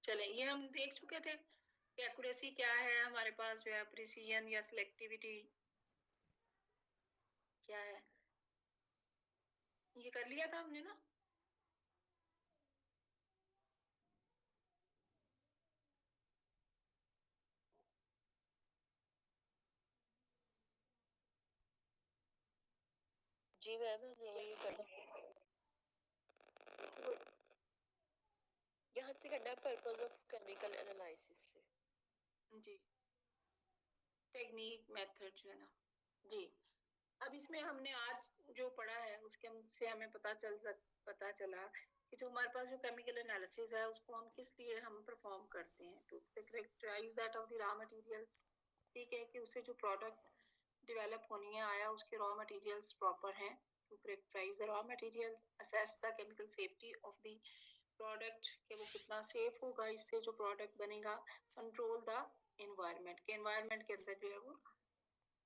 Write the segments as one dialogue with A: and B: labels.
A: चले, ये हम देख चुके थे कि एक्यूरेसी क्या है हमारे पास, जो है प्रिसीजन या सिलेक्टिविटी क्या है, ये कर लिया था हमने ना।
B: जी मैम, ये करना यहाँ से करना है पर्पज ऑफ केमिकल एनालिसिस से।
A: जी, टेक्निक मेथड जो है ना। जी, अब इसमें हमने आज जो पढ़ा है उसके से हमें पता चला कि जो हमारे पास जो केमिकल एनालिसिस है उसको हम किस लिए हम परफॉर्म करते हैं, to characterize that of the raw materials. ठीक है, कि उसे जो प्रोडक्ट डेवलप होनी है आया उसके रॉ मटेरियल्स प्रॉपर हैं, to characterize the raw material, assess the chemical safety of the product, कि वो कितना सेफ होगा इससे जो प्रोडक्ट बनेगा, कंट्रोल द एनवायरनमेंट, के एनवायरनमेंट के अंदर जो है वो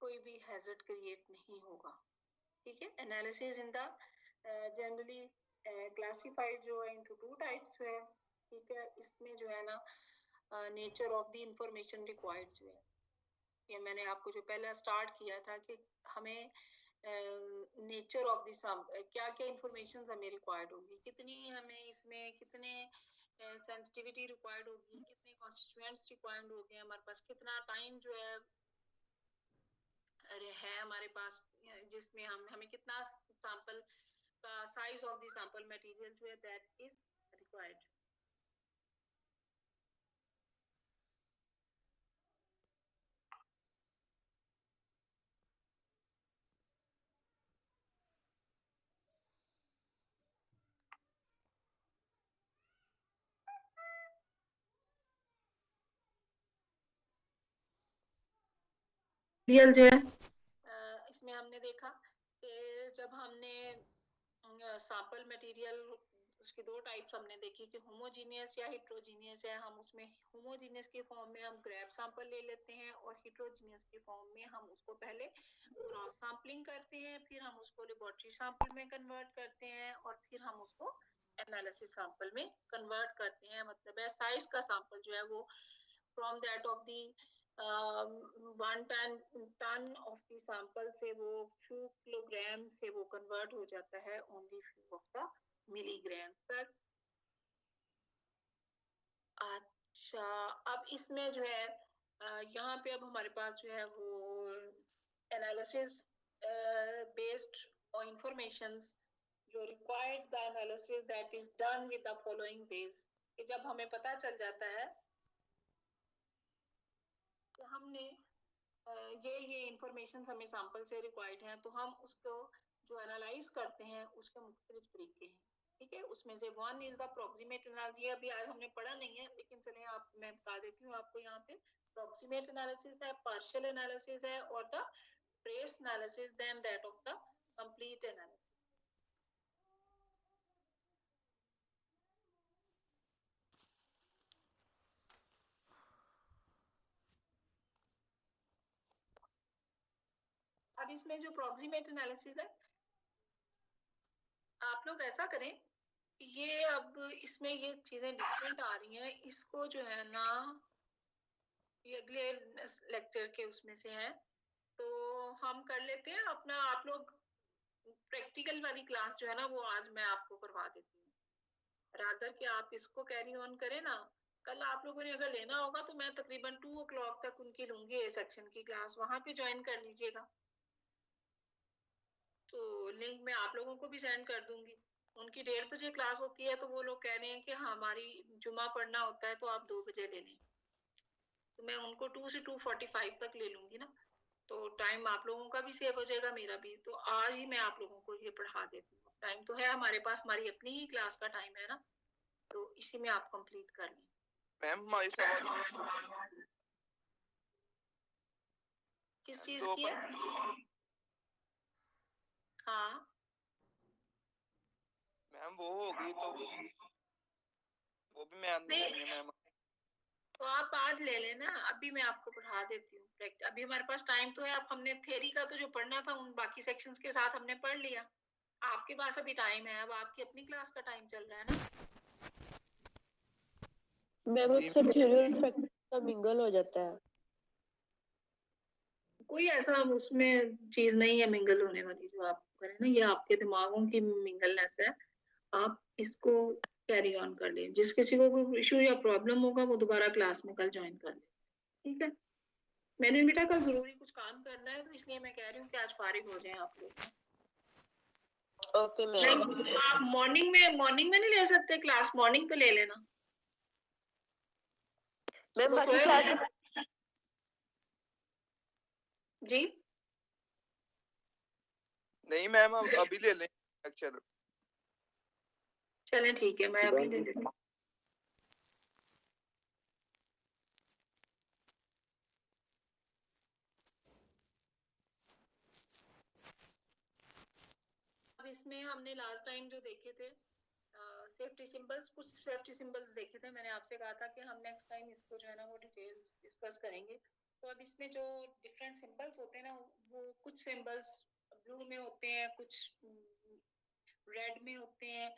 A: कोई भी हैजर्ड क्रिएट नहीं होगा। ठीक है, analysis in the generally classified जो है इनटू टू टाइप्स है। ठीक है, इसमें जो है ना nature of the information required जो है, ये मैंने आपको जो पहला स्टार्ट किया था कि हमें नेचर ऑफ द सम क्या क्या इंफॉर्मेशन हमें रिक्वायर्ड होगी, कितनी हमें इसमें कितने सेंसिटिविटी रिक्वायर्ड होगी, कितने कॉन्स्टिट्यूएंट्स रिक्वायर्ड होंगे, हमारे पास कितना टाइम जो है हमारे पास, जिसमें हमें कितना सैंपल का size of the sample material जो है दैट इज रिक्वायर्ड। रियल जो है इसमें हमने देखा कि जब हमने सैंपल मटेरियल उसके दो टाइप्स हमने देखी कि होमोजीनियस या हेट्रोजीनियस है, हम उसमें होमोजीनियस के फॉर्म में हम ग्रेब सैंपल ले लेते हैं और हेट्रोजीनियस के फॉर्म में हम उसको पहले क्रॉस सैंपलिंग करते हैं, फिर हम उसको लेबोरेटरी सैंपल में कन्वर्ट करते हैं और फिर हम उसको एनालिसिस सैंपल में कन्वर्ट करते हैं। मतलब है साइज का सैंपल जो है वो from that of the 1 ton of the sample से वो फ्यू किलोग्राम से वो कन्वर्ट हो जाता है only few of the milligram तक। अच्छा, अब इसमें जो है यहाँ पे अब हमारे पास जो है वो एनालिसिस बेस्ड और इंफॉर्मेशंस जो required the analysis that is done with the following base, कि जब हमें पता चल जाता है कि हमने ये इंफॉर्मेशन हमें सैंपल से रिक्वायर्ड है, तो हम उसको जो एनालाइज करते हैं उसके मुख्तलिफ तरीके हैं। ठीक है, उसमें से one is the approximate analysis, अभी आज हमने पढ़ा नहीं है लेकिन चले आप मैं बता देती हूँ आपको, यहाँ पे अप्रोक्सीमेट एनालिसिस है, पार्शियल एनालिसिस है और the trace analysis, then that of the complete analysis. अब इसमें जो अप्रोक्सीमेट एनालिसिस है, आप लोग ऐसा करें, ये अब इसमें ये चीजें डिफरेंट आ रही हैं, इसको जो है ना ये अगले लेक्चर के उसमें से है, तो हम कर लेते हैं अपना, आप लोग प्रैक्टिकल वाली क्लास जो है ना वो आज मैं आपको करवा देती हूँ, रादर कि आप इसको कैरी ऑन करें ना। कल आप लोगों ने अगर लेना होगा तो मैं तकरीबन 2 o'clock तक उनकी लूंगी ए सेक्शन की क्लास, वहां पे ज्वाइन कर लीजिएगा। तो लिंक मैं आप लोगों को भी सेंड कर दूंगी। उनकी 1:30 क्लास होती है, तो वो लोग कह रहे हैं कि हमारी जुमा पढ़ना होता है तो आप 2 बजे ले लें, तो मैं उनको 2 से 2:45 तक ले लूंगी ना, तो टाइम आप लोगों का भी सेव हो जाएगा, मेरा भी। तो आज ही मैं आप लोगों को ये पढ़ा देती हूँ, टाइम तो है हमारे पास, हमारी अपनी ही क्लास का टाइम है ना, तो इसी में आप कंप्लीट कर लें।
C: मैम हमारी सवाल
A: किस चीज की है? हाँ
C: मैम वो होगी तो वो भी मैं नहीं है मैम।
A: तो आप आज ले लेना, अभी मैं आपको पढ़ा देती हूँ। अभी हमारे पास टाइम तो है, अब हमने थ्योरी का तो जो पढ़ना था उन बाकी सेक्शंस के साथ हमने पढ़ लिया, आपके पास अभी टाइम है, अब आपकी अपनी क्लास का टाइम चल रहा है ना।
B: मैम
C: जी
B: अक्सर थ्योरी और प्रैक्टिस का मिंगल हो जाता है।
A: कोई ऐसा उसमें चीज नहीं है मिंगल होने वाली जो आप करें ना, ये आपके दिमागों की मिंगलनेस है। आप इसको कैरी ऑन कर लें। जिस किसी को कोई इशू या प्रॉब्लम होगा वो दोबारा क्लास में कल ज्वाइन कर ले, ठीक है। मैंने बेटा कल जरूरी कुछ काम करना है, तो इसलिए मैं कह रही हूँ कि आज फारिग हो जाएं आप लोग।
B: Okay ma'am.
A: आप मॉर्निंग में नहीं ले सकते क्लास? मॉर्निंग पे ले लेना।
B: मैम
A: सुबह
B: बाकी
A: सोए
B: क्लास
A: हो? जी
C: नहीं मैम, अब अभी ले लें लेक्चर।
A: चलें ठीक है, मैं अभी ले लेती हूँ। अब इसमें हमने लास्ट टाइम जो देखे थे सेफ्टी सिंबल्स, कुछ सेफ्टी सिंबल्स देखे थे। मैंने आपसे कहा था कि हम नेक्स्ट टाइम इसको जो है ना वो डिटेल्स डिस्कस करेंगे। तो अब इसमें जो डिफरेंट सिंबल्स होते हैं ना, वो कुछ सिंबल्स ब्लू में होते हैं, कुछ रेड में होते हैं,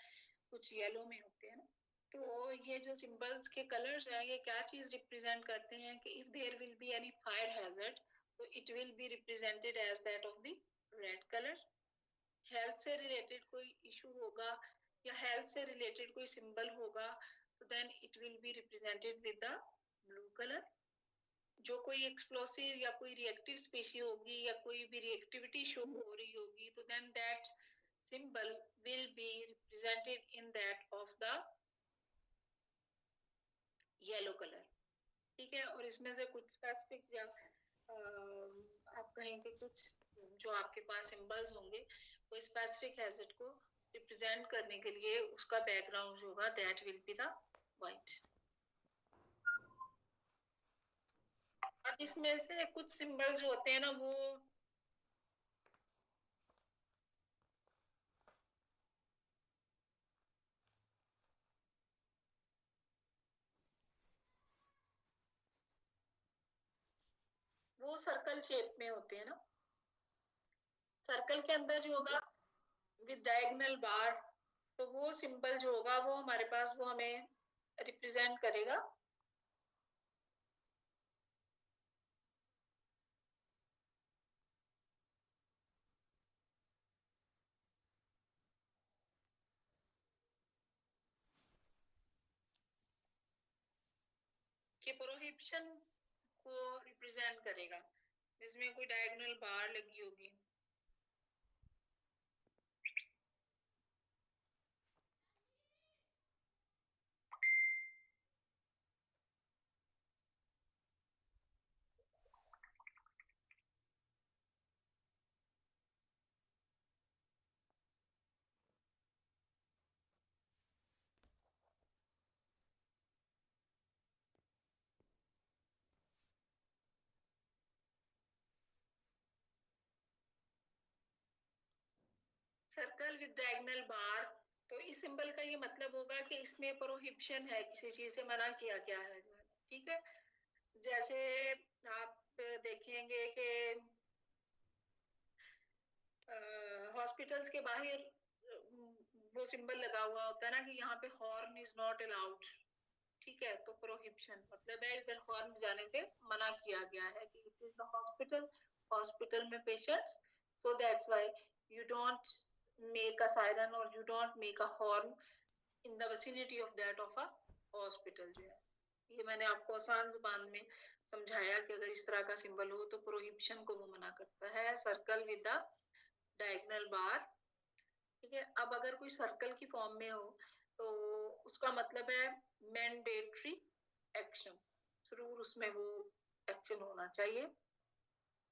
A: कुछ येलो में होते हैं ना। तो ये जो सिंबल्स के कलर्स हैं, ये क्या चीज रिप्रेजेंट करते हैं कि if there will be any fire hazard, तो it will be represented as that of the red colour. Health से रिलेटेड कोई इशू होगा या हेल्थ से रिलेटेड कोई सिंबल होगा, तो then it will be represented with the blue colour. जो कोई एक्सप्लोसिव या कोई रिएक्टिव स्पीशी होगी या कोई भी रिएक्टिविटी शो हो रही होगी, तो then that symbol will be represented in that of the yellow color, ठीक है। और इसमें से कुछ स्पेसिफिक या आप कहेंगे कुछ जो आपके पास सिंबल्स होंगे वो स्पेसिफिक हैजर्ड को रिप्रेजेंट करने के लिए उसका बैकग्राउंड जो होगा that will be the white. अब इसमें से कुछ सिंबल्स होते हैं ना, वो सर्कल शेप में होते हैं ना। सर्कल के अंदर जो होगा विद डायगोनल बार, तो वो सिंबल जो होगा वो हमारे पास वो हमें रिप्रेजेंट करेगा कि प्रोहिबिशन को रिप्रेजेंट करेगा, जिसमें कोई डायगोनल बार लगी होगी। सर्कल विद डायगोनल बार, तो इस सिंबल का ये मतलब होगा कि इसमें प्रोहिबिशन है, किसी चीज से मना किया गया है, ठीक है। जैसे आप देखेंगे कि हॉस्पिटल्स के बाहर वो सिंबल लगा हुआ होता है ना कि यहाँ पे हॉर्न इज नॉट अलाउड, ठीक है। तो प्रोहिबिशन मतलब है इधर हॉर्न जाने से मना किया गया है कि it is the hospital, hospital में patients, so that's why you don't make a siren और you don't make a horn in the vicinity of that of a hospital जो है। ये मैंने आपको आसान जुबान में समझाया कि अगर इस तरह का सिंबल हो तो प्रोहिबिशन को वो मना करता है, सर्कल विद द डायगोनल बार, ठीक है। अब अगर कोई सर्कल की फॉर्म में हो तो उसका मतलब है मैंडेटरी एक्शन, जरूर उसमें वो एक्शन होना चाहिए।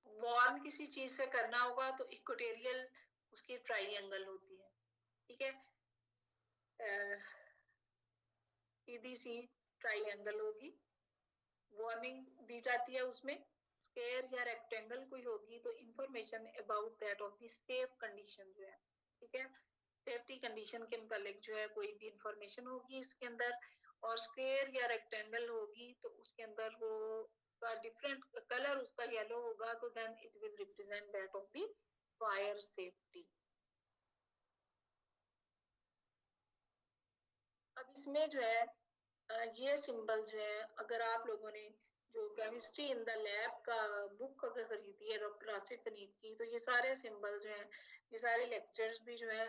A: वॉर्न किसी चीज से करना होगा तो इक्वेटोरियल उसकी ट्राइंगल होती है, ठीक है। सीधी सी ट्राइंगल होगी, वार्निंग दी जाती है उसमें। स्क्वायर या रेक्टेंगल कोई होगी तो information about that of the safe condition जो है, ठीक है, सेफ्टी कंडीशन के मुतालिक जो है कोई भी इंफॉर्मेशन होगी इसके अंदर। और स्क्वायर या रेक्टेंगल होगी तो उसके अंदर वो का डिफरेंट कलर उसका येलो होगा, तो then it will represent that of the fire safety. अब इसमें जो है ये सिंबल जो है, अगर आप लोगों ने जो केमिस्ट्री इन द लैब का बुक अगर खरीदी है डॉक्टर आसिफ हनीफ की, तो ये सारे सिंबल जो हैं, ये सारे लेक्चर्स भी जो है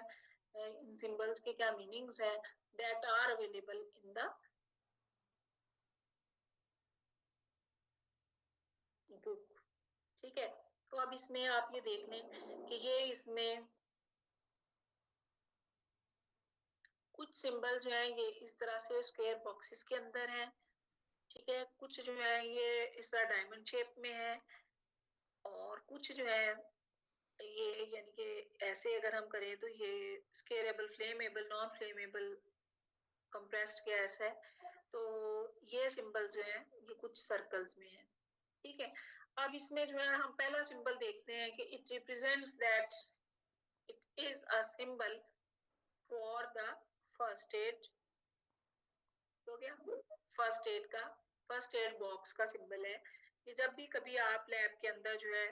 A: इन सिंबल्स के क्या मीनिंग्स हैं, that are available in the book. ठीक है, तो अब इसमें आप ये देख लें कि ये इसमें कुछ सिंबल जो है ये इस तरह से स्क्वायर बॉक्सेस के अंदर है। ठीक है, कुछ जो है ये इस तरह डायमंड शेप में है, और कुछ जो है ये यानी कि ऐसे अगर हम करें तो ये scalable, flammable, non flammable, compressed gas है। तो ये सिंबल जो है ये कुछ सर्कल्स में है। ठीक है, अब इसमें जो है हम पहला सिंबल देखते हैं कि it represents that it is a symbol for the first aid. हो गया, फर्स्ट एड का, फर्स्ट एड बॉक्स का सिंबल है कि जब भी कभी आप लैब के अंदर जो है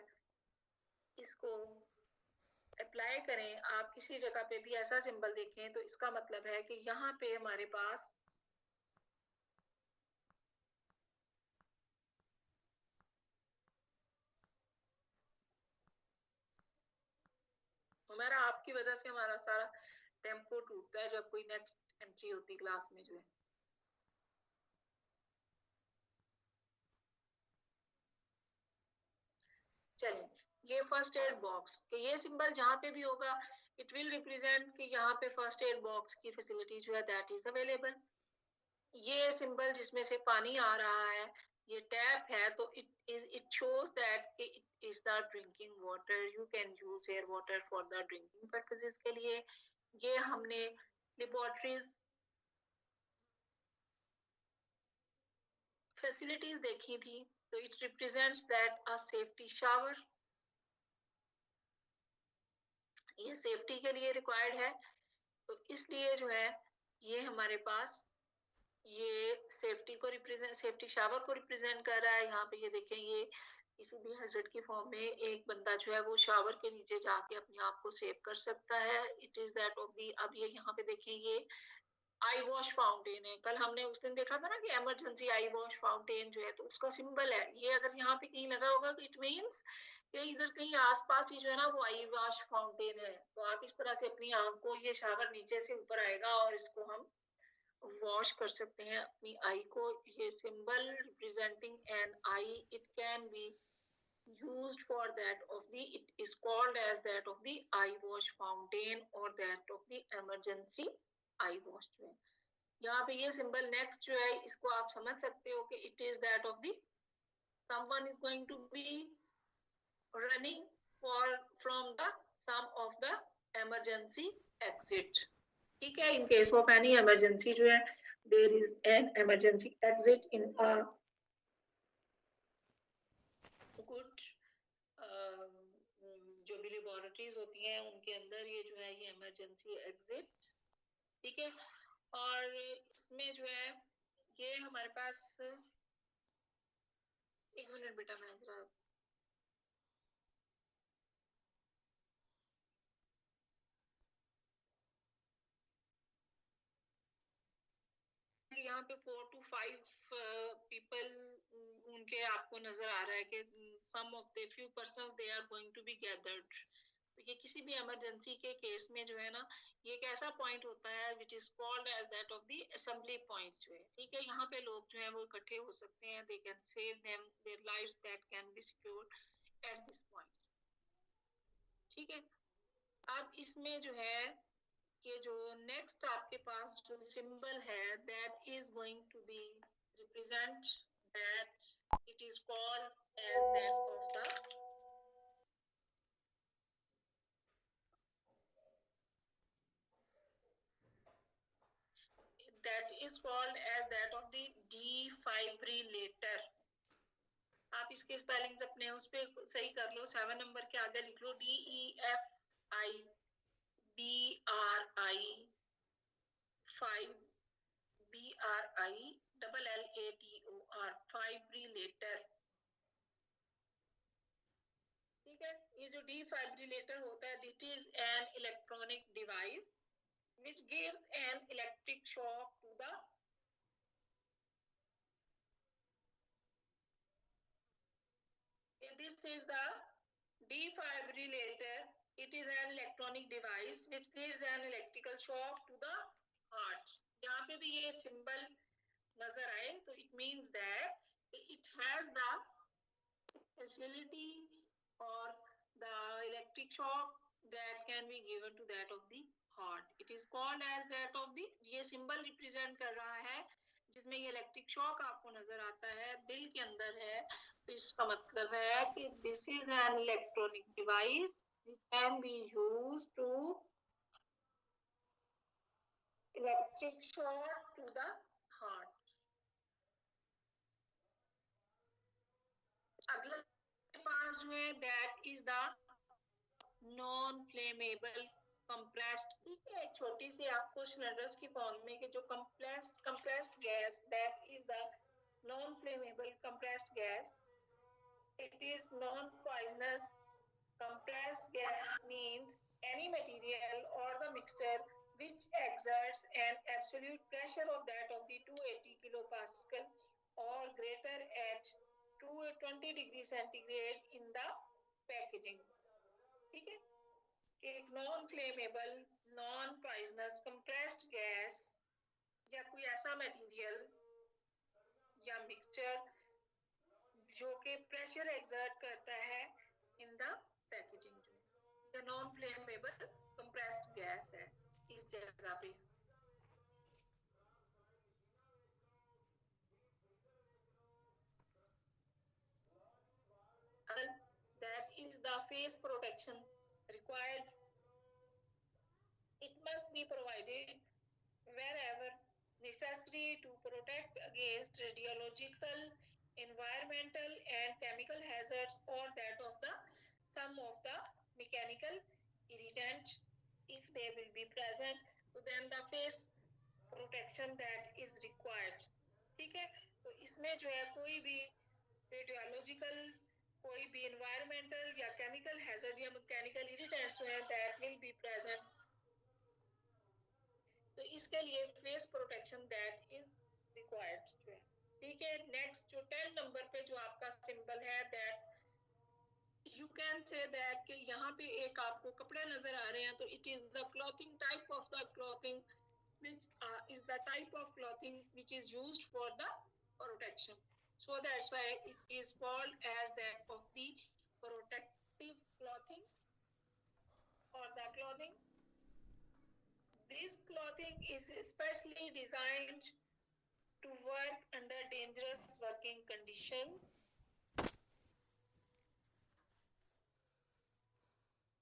A: इसको अप्लाई करें, आप किसी जगह पे भी ऐसा सिंबल देखें तो इसका मतलब है कि यहाँ पे हमारे पास हमारा, आपकी वजह से हमारा सारा टेम्पो टूटता है जब कोई नेक्स्ट एंट्री होती क्लास में जो है। चलिए, ये फर्स्ट एड बॉक्स कि ये सिंबल जहाँ पे भी होगा इट विल रिप्रेजेंट कि यहाँ पे फर्स्ट एड बॉक्स की फैसिलिटी जो है दैट इज अवेलेबल। ये सिंबल जिसमें से पानी आ रहा है, ये टैप है, तो it shows that it is the drinking water. You can use air water for the drinking purposes के लिए। ये हमने लेबोरेटरीज फैसिलिटीज देखी थी, तो it represents that a safety shower, ये सेफ्टी के लिए रिक्वायर्ड है। तो इसलिए जो है ये हमारे पास ये सेफ्टी को रिप्रेजेंट, सेफ्टी शावर को रिप्रेजेंट कर रहा है। यहाँ पे ये देखें, ये किसी भी हजरत की फॉर्म में एक बंदा जो है वो शावर के नीचे जाके अपने आप को सेव कर सकता है। इट इज दैट ऑफ दी, अब ये यहाँ पे देखें ये आई वॉश फाउंटेन है। कल हमने उस दिन देखा था ना कि इमरजेंसी आई वॉश फाउंटेन जो है तो उसका सिंबल है ये। अगर यहाँ पे कहीं लगा होगा तो इट मीन्स कि इधर कहीं आसपास ही जो है ना वो आई वॉश फाउंटेन है। तो आप इस तरह से अपनी आंख को, ये शावर नीचे से ऊपर आएगा और इसको हम वॉश कर सकते हैं अपनी आई को। ये symbol representing N I, it can be used for that of the, it is called as that of the eye wash fountain or that of the emergency eye wash जो है। यहाँ पे ये सिंबल नेक्स्ट जो है इसको आप समझ सकते हो कि it is that of the someone is going to be running for from the some of the emergency exit। ठीक है, in case of any emergency जो है there is an emergency exit in a good जो भी laboratories होती हैं उनके अंदर ये जो है ये इमरजेंसी एग्जिट। ठीक है, और इसमें जो है ये हमारे पास, एक मिनट बेटा मैं जरा, यहाँ पे 4 to 5 पीपल उनके आपको नजर आ रहा है कि some of the few persons they are going to be gathered. तो ये किसी भी इमरजेंसी के केस में जो है ना ये एक ऐसा पॉइंट होता है which is called as that of the assembly points जो है। ठीक है, यहाँ पे लोग जो है वो इकट्ठे हो सकते हैं, they can save them their lives that can B secured at this point. ठीक है, अब इसमें जो है कि जो नेक्स्ट आपके पास जो सिंबल है that is going to be represent that it is called as that of the, that is called as that of the defibrillator। आप इसके स्पेलिंग्स अपने उस पे सही कर लो, 7 नंबर के आगे लिख लो DEFIBRI 5 BRILLATOR फाइब्रिलेटर। ठीक है, ये जो डिफाइब्रिलेटर होता है this is an electronic device which gives an electric shock to the this is the defibrillator. It is an electronic device which gives an electrical shock to the heart. यहाँ पे भी ये symbol नजर आए तो it means that it has the facility or the electric shock that can be given to that of the heart. It is called as that of the, ये symbol represent कर रहा है जिसमें ये इलेक्ट्रिक शॉक आपको नजर आता है दिल के अंदर है तो इसका मतलब है कि this is an electronic device which can be used to electric shock to the heart. अगला पास जो है that is the non-flammable compressed, ठीक है, एक छोटी सी आपको सिलेंडर्स की फॉर्म में कि जो compressed gas, that is the non-flammable compressed gas. It is non-poisonous. Compressed gas means any material or the mixture which exerts an absolute pressure of that of the 280 kilopascal or greater at 220 degree centigrade in the packaging. ठीक है, एक non flammable non poisonous compressed gas या कोई ऐसा material या mixture जो कि pressure exert करता है इन द पैकेजिंग, जो नॉन फ्लेमेबल कंप्रेस्ड गैस है इस जगह पे. That is the face protection required. It must be provided wherever necessary to protect against radiological, environmental and chemical hazards or that of the some of the mechanical irritant if they will be present, so then the face protection that is required. ठीक है, तो इसमें जो है कोई भी radiological, कोई भी environmental या chemical hazard या mechanical irritants जो है that will be present, तो इसके लिए face protection that is required जो है. ठीक है, नेक्स्ट जो 10 नंबर पे जो आपका सिंबल है that you can say that कि यहाँ पे एक आपको कपड़े नजर आ रहे हैं तो it is the clothing type of the clothing which is the type of clothing which is used for the protection, so that's why it is called as that of the protective clothing or the clothing. This clothing is especially designed to work under dangerous working conditions.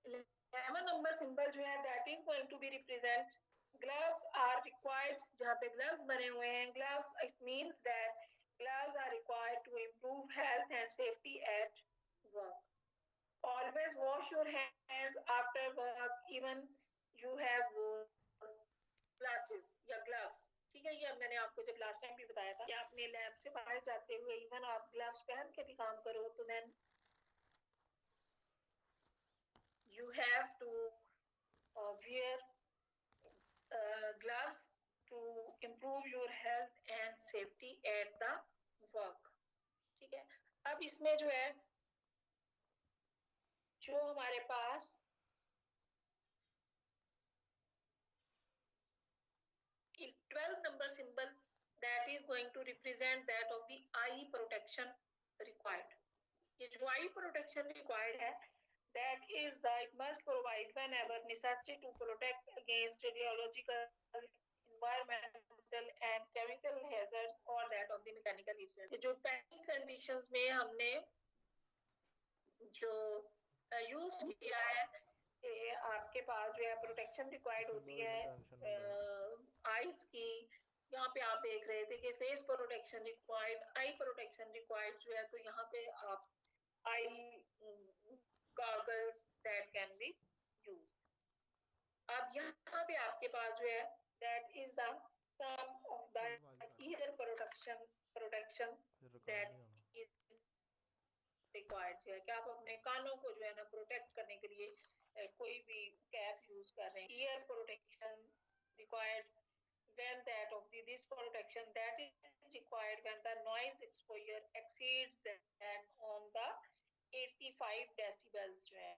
A: 11 number symbol जो है that is going to be represent gloves are required. जहाँ पे gloves बने हुए हैं, gloves it means that gloves are required to improve health and safety at work. Always wash your hands after work even you have glasses या gloves. ठीक है, ये मैंने आपको जब लास्ट टाइम भी बताया था कि आपने लैब से बाहर जाते हुए इवन आप ग्लव्स पहन के भी काम करो तो then you have to wear gloves to improve your health and safety at the work. ठीक है, अब इसमें जो है जो हमारे पास 12 number symbol that is going to represent that of the eye protection required. ये जो eye protection required है that is the it must provide whenever necessary to protect against radiological, environmental and chemical hazards or that of the mechanical irritant. जो packing conditions में हमने जो use किया है कि आपके पास जो है प्रोटेक्शन रिक्वायर्ड होती है आईज की, यहाँ पे आप देख रहे थे कि face protection required, eye protection required जो है, तो यहाँ पे आप eye goggles that can be used. अब यहाँ पे आपके पास जो है that is the some of the ear protection that is required जो है कि आप अपने कानों को जो है ना प्रोटेक्ट करने के लिए कोई भी कैप यूज कर रहे हैं. Year protection required when that of this protection that is required when the noise exposure exceeds that on the 85 decibels जो है,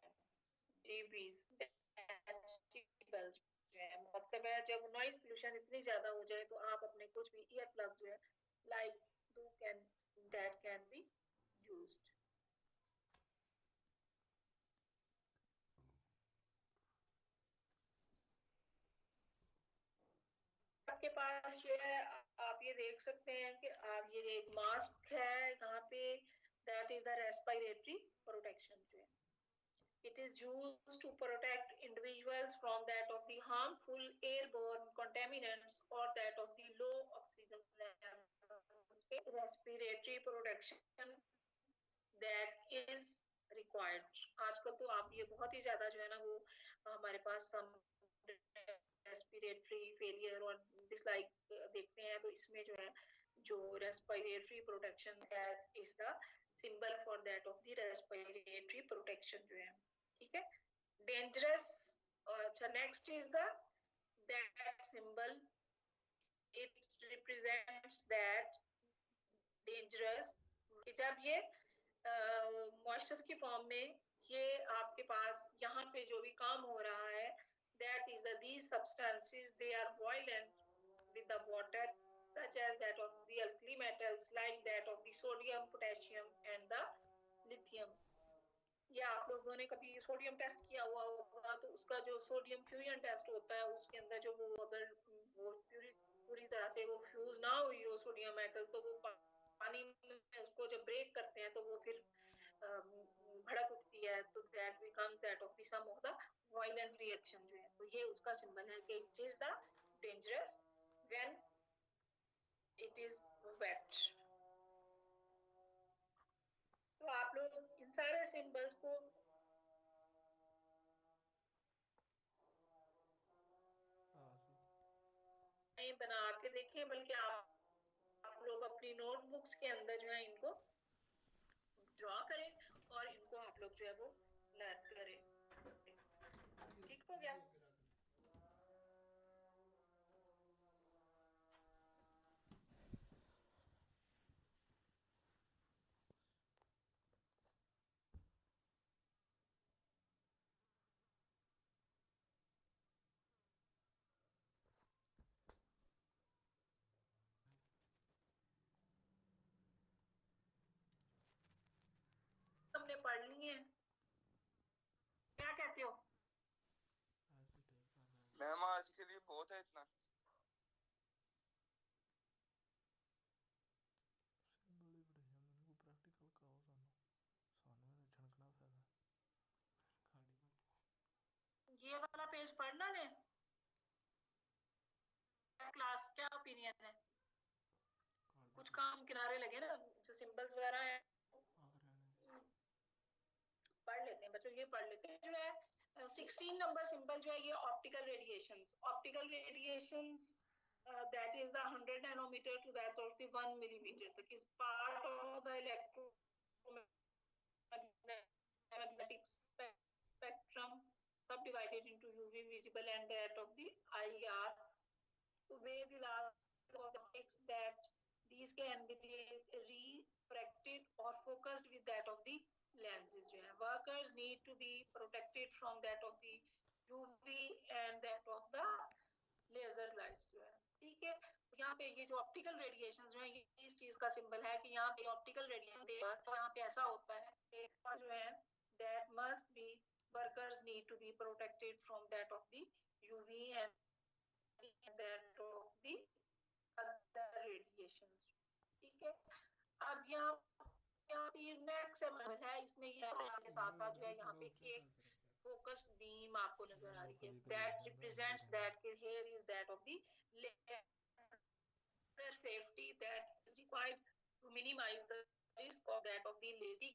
A: dBs डेसिबल्स जो है, मतलब है जब नॉइज पोल्यूशन इतनी ज्यादा हो जाए तो आप अपने कुछ भी ईयर प्लग जो है like do can that can be used. आपके पास जो है आप ये देख सकते हैं कि आप ये एक मास्क है यहाँ पे, that is the respiratory protection जो है, it is used to protect individuals from that of the harmful airborne contaminants or that of the low oxygen levels. Respiratory protection that is required। आजकल तो आप ये बहुत ही ज्यादा जो है ना वो हमारे पास रेस्पिरेटरी फेलियर और डिसलाइक देखते हैं, तो इसमें जो है जो respiratory protection is the symbol for that of the respiratory protection जो है, ठीक है। डेंजरस, अच्छा next is the that symbol, it represents that dangerous, जब ये मॉइस्चर की फॉर्म में ये आपके पास यहाँ पे जो भी काम हो रहा है, that is these substances they are violent with the water such as that of the alkali metals like that of the sodium, potassium and the lithium। ये आप लोगों ने कभी सोडियम टेस्ट किया हुआ होगा, तो उसका जो सोडियम फ्यूजन टेस्ट होता है उसके अंदर जो वो अगर वो पूरी तरह से वो फ्यूज ना हुई हो सोडियम मेटल, तो वो पानी में उसको जब ब्रेक करते हैं तो वो फिर भड़क उठती है, तो that becomes that of the some of the violent reaction जो है, तो ये उसका सिंबल है कि it is the dangerous when it is wet. तो आप लोग इन सारे सिंबल्स को बना के देखें, बल्कि आप लोग अपनी नोटबुक्स के अंदर जो है इनको ड्रॉ करें और इनको आप लोग जो है वो लर्न करें। ठीक हो गया? हमने पढ़ ली है, क्या कहते हो?
C: मैम आज के लिए बहुत है इतना।
D: बड़ी बढ़िया, मैंने को प्रैक्टिकल कराओ सानू में झनकना फायदा खाड़ी
A: ये वाला पेज पढ़ना ने क्लास, क्या ओपिनियन है? कुछ काम किनारे लगे ना, जो सिंबल्स वगैरह है पढ़ लेते हैं बच्चों, ये पढ़ लेते हैं। जो है 16 नंबर सिंबल जो है ये optical radiations, optical radiations that is the 100 nanometer to that of the 1 millimeter that is part of the electromagnetic spectrum subdivided into UV visible and that of the IR, to weigh the last of the optics that these can be refracted or focused with that of the lenses जो है। Workers need to be protected from that of the UV and that of the laser lights जो है, ठीक है। यहाँ पे ये जो ऑप्टिकल रेडिएशन जो है ये इस चीज का सिंबल है कि यहाँ पे ऑप्टिकल रेडिएशन तो यहाँ पे ऐसा होता है जो है that must be workers need to be protected from that of the UV and that of the other radiations, ठीक है। अब यहाँ पे नेक्स्ट सिंबल है, इसमें ये के साथ साथ जो है यहाँ पे एक focused beam आपको नजर आ रही है, that represents that here is that of the laser safety that is required to minimize the risk of that of the laser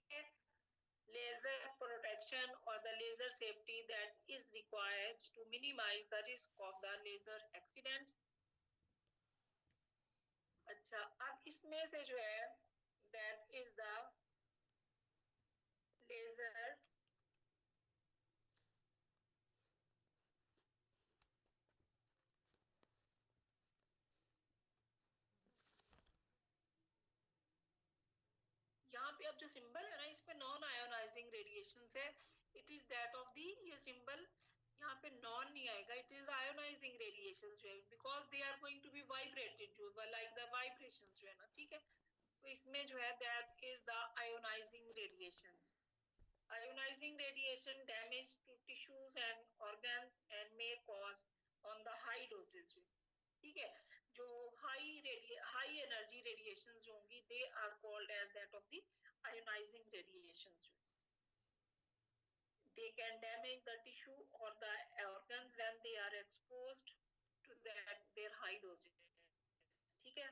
A: protection or the laser safety that is required to minimize the risk of the laser accidents। अच्छा, अब इसमें से जो है that is the laser यहाँ पे अब जो सिंबल है ना इसमें नॉन आयोनाइजिंग रेडिएशन है, इट इज दैट ऑफ दी, ये सिंबल यहाँ पे नॉन नहीं आएगा, इट इज आयोनाइजिंग रेडिएशन जो है, because they are going to be vibrated, जो लाइक द वाइब्रेशन जो है ना, ठीक है। तो इसमें जो है that is the ionizing radiations. Ionizing radiation damage to tissues and organs and may cause on the high doses, ठीक है। जो हाई एनर्जी रेडिएशंस जो होंगी they are called as that of the ionizing radiations. they can damage the tissue or the organs when they are exposed to that their high doses, ठीक है।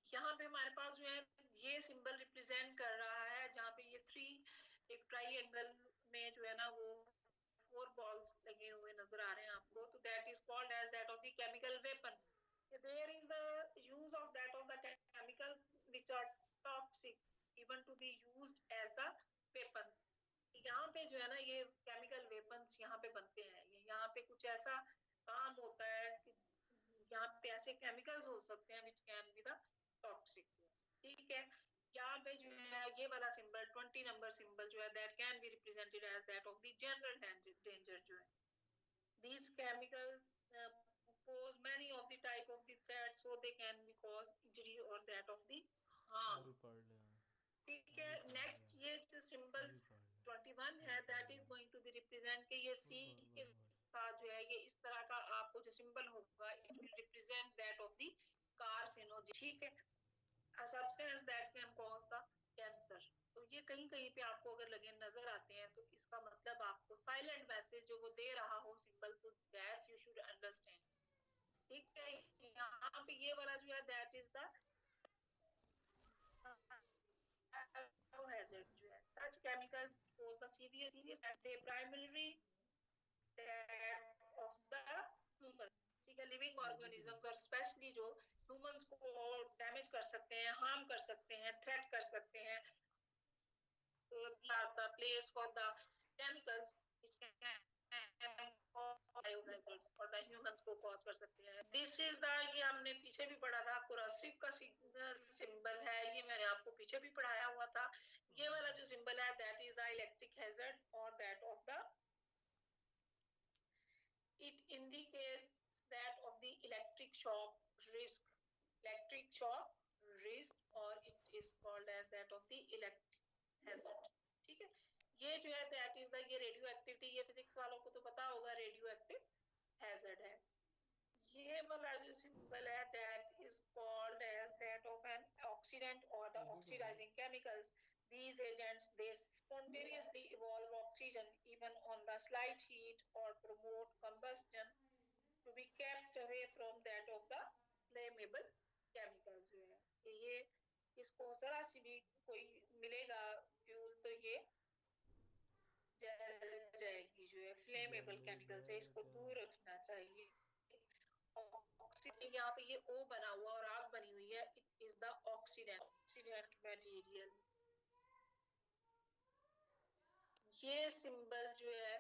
A: यहाँ पे हमारे पास जो है ये सिंबल रिप्रेजेंट कर रहा है, जहाँ पे ये 3 एक ट्राइंगल में जो है ना वो 4 बॉल्स लगे हुए नजर आ रहे हैं आपको, तो that is called as that of the chemical weapon. There is the use of that of the chemicals which are toxic even to be used as the weapons. यहाँ पे जो है ना ये केमिकल वेपन्स यहाँ पे बनते हैं, यहाँ पे कुछ ऐसा काम होता है कि यहाँ पे ऐसे केमिकल्स हो सकते हैं which can be the toxic, ठीक है। यहाँ पे जो है ये वाला सिंबल 20 नंबर सिंबल जो है that can be represented as that of the general danger जो है। these chemicals pose many of the type of the threats, so they can be cause injury or that of the harm, ठीक है। Next ये जो symbol 21 है that is going to be represent के ये सी के साथ जो है ये इस तरह का आपको जो सिंबल होगा it will represent that of the carcinogen, ठीक है। a substance that can cause the cancer। तो ये कहीं कहीं पे आपको अगर लगे नजर आते हैं तो इसका मतलब आपको साइलेंट मैसेज जो वो दे रहा हो सिंबल, तो दैट यू शुड अंडरस्टैंड, ठीक है। यहाँ पे ये वाला जो है दैट इज द hazard जो है, such chemicals cause the serious and they primarily that of the human, ठीक है। लिविंग ऑर्गेनिजम्स और स्पेशली जो ह्यूमंस को डैमेज कर सकते हैं, हार्म कर सकते हैं, थ्रेट कर सकते हैं, तो the place for the chemicals which can biohazards और द ह्यूमंस को कॉज कर सकते हैं। दिस इज द, ये हमने पीछे भी पढ़ा था, कोरोसिव का सिंबल है, ये मैंने आपको पीछे भी पढ़ाया हुआ था। ये वाला जो सिंबल है that is the electric hazard और that of the, it indicates that of the electric shock risk, or it is called as that of the electric hazard, ठीक है। ये जो है दैट इज द, ये रेडियो एक्टिविटी, ये physics वालों को तो पता होगा रेडियो एक्टिव हैजर्ड है। ये वाला जो सिंबल है that is called as that of an oxidant और the oxidising chemicals. These agents, they spontaneously evolve oxygen even on the slight heat or promote combustion to be kept away from that of the flammable chemicals जो है। ये इसको जरा सी भी कोई मिलेगा fuel तो ये जल जाएगी, जो है फ्लेमेबल केमिकल से इसको दूर रखना चाहिए। ऑक्सीडेंट, यहाँ पे ये O बना हुआ और आग बनी हुई है, it is the oxidant material. ये सिंबल जो है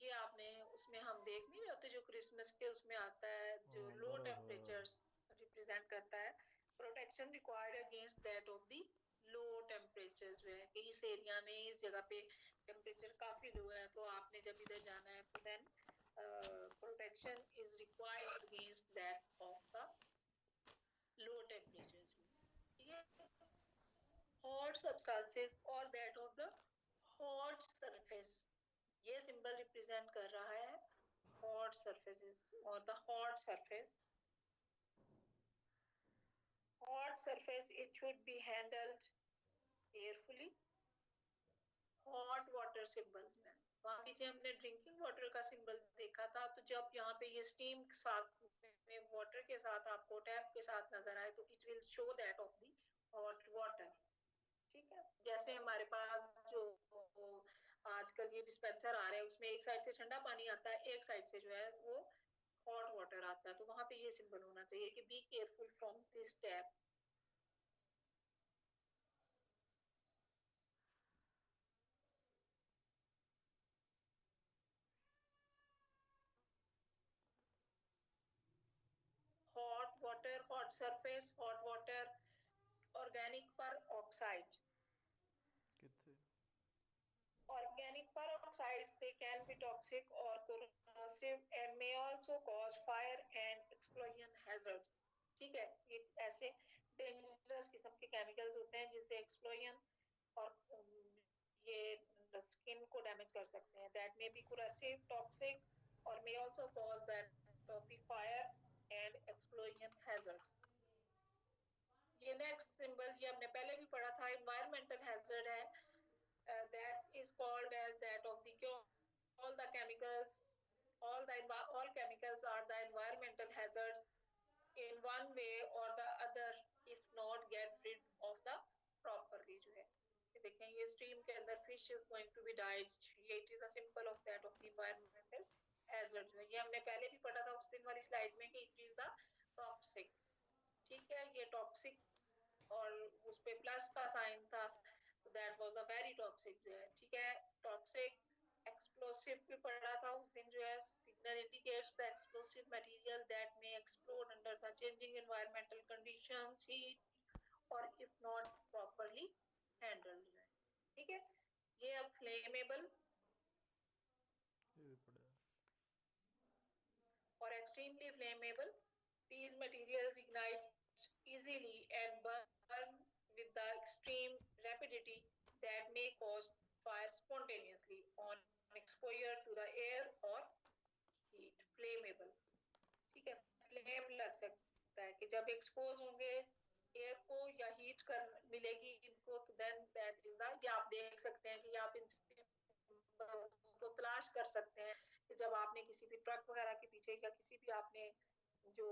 A: ये आपने उसमें हम देख नहीं होते जो क्रिसमस के उसमें आता है जो लो टेम्परेचर्स रिप्रेजेंट करता है, protection required against that of the low temperatures जो है कि इस एरिया में इस जगह पे टेम्परेचर काफी लो है तो आपने जब इधर जाना है तो then protection is required against that of the low temperatures, ठीक है। हॉट सब्सटेंसेस और that of the hot surface, ये सिंबल रिप्रेजेंट कर रहा है हॉट सरफेसेस और the hot surface. Hot surface it should be handled carefully. Hot water symbol में वहाँ पीछे हमने ड्रिंकिंग वाटर का सिंबल देखा था, तो जब यहाँ पे ये स्टीम के साथ में वाटर के साथ आपको टैप के साथ नजर आए तो it will show that of the hot water, ठीक है। जैसे हमारे पास जो आजकल ये डिस्पेंसर आ रहे हैं उसमें एक साइड से ठंडा पानी आता है, एक साइड से जो है वो हॉट वाटर आता है, तो वहां पे ये सिंबल होना चाहिए कि be careful from this tap. subsurface hot water organic peroxide.
D: कितने
A: Organic peroxides, they can be toxic or corrosive and may also cause fire and explosion hazards. ठीक है, ये ऐसे डेंजरस किस्म के केमिकल्स होते हैं जिससे एक्सप्लोजन और ये स्किन को डैमेज कर सकते हैं. That may be corrosive, toxic or may also cause that of the fire and explosion hazards. ये नेक्स्ट सिंबल ये हमने पहले भी पढ़ा था, environmental hazard है. That is called as that of the all the chemicals, all chemicals are the environmental hazards in one way or the other if not get rid of the properly. जो है ये देखें, ये stream के अंदर fish is going to be died, it is a symbol of that of the environmental hazard. जो है ये हमने पहले भी पढ़ा था उस दिन वाली स्लाइड में कि it is the toxic. ठीक है, ये toxic और उस पे प्लस का साइन था, that was a very toxic जो है. ठीक है, toxic explosive भी पढ़ा था उस दिन जो है. Signal indicates the explosive material that may explode under the changing environmental conditions, heat or if not properly handled जो है. ठीक है, ये अब flammable
D: ये भी पढ़ा है
A: or extremely flammable. These materials ignite easily and burn with the extreme rapidity that may cause fire spontaneously on exposure to the air or heat. Flammable. ठीक है, फ्लेम लग सकता है कि जब एक्सपोज होंगे एयर को या हीट कर मिलेगी इनको, तो देन दैट इज द, आप देख सकते हैं कि आप इन को तलाश कर सकते हैं कि जब आपने किसी भी ट्रक वगैरह के पीछे या किसी भी आपने जो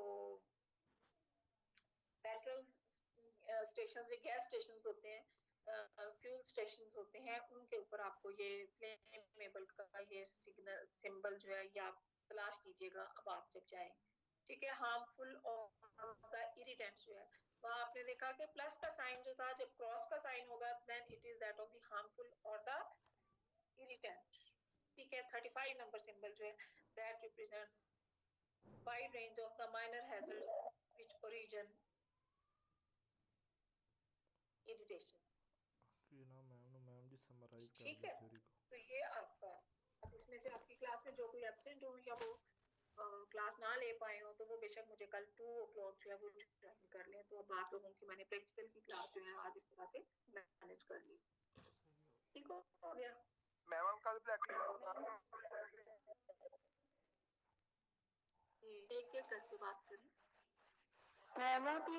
A: पेट्रोल स्टेशन या गैस स्टेशन होते हैं, फ्यूल स्टेशन होते हैं, उनके ऊपर आपको ये फ्लेमेबल का ये सिग्नल सिंबल जो है ये आप तलाश कीजिएगा अब आप जब जाएं. ठीक है, हार्मफुल और द इरिटेंट जो है वहाँ आपने देखा कि प्लस का साइन जो था, जब क्रॉस का साइन होगा then it is that of the harmful और द इरिटेंट. ठीक है, 35 नंबर सिंबल जो है that represents wide range of the minor hazards which origin irritation.
D: कि ना मैम जी समराइज कर
A: ठीक
D: दी
A: है,
D: थ्योरी को.
A: तो ये आपका, अब इसमें से आपकी क्लास में जो कोई एब्सेंट हो या वो क्लास ना ले पाए हो तो वो बेशक मुझे कल 2 o'clock जो है वो ज्वाइन कर लें. तो अब आप लोगों की मैंने प्रैक्टिकल की क्लास जो है आज इस तरह से मैनेज कर ली. ठीक हो गया
C: मैम हम कल प्रैक्टिकल क्लास
A: एक एक करके बात करें.
B: मैम आप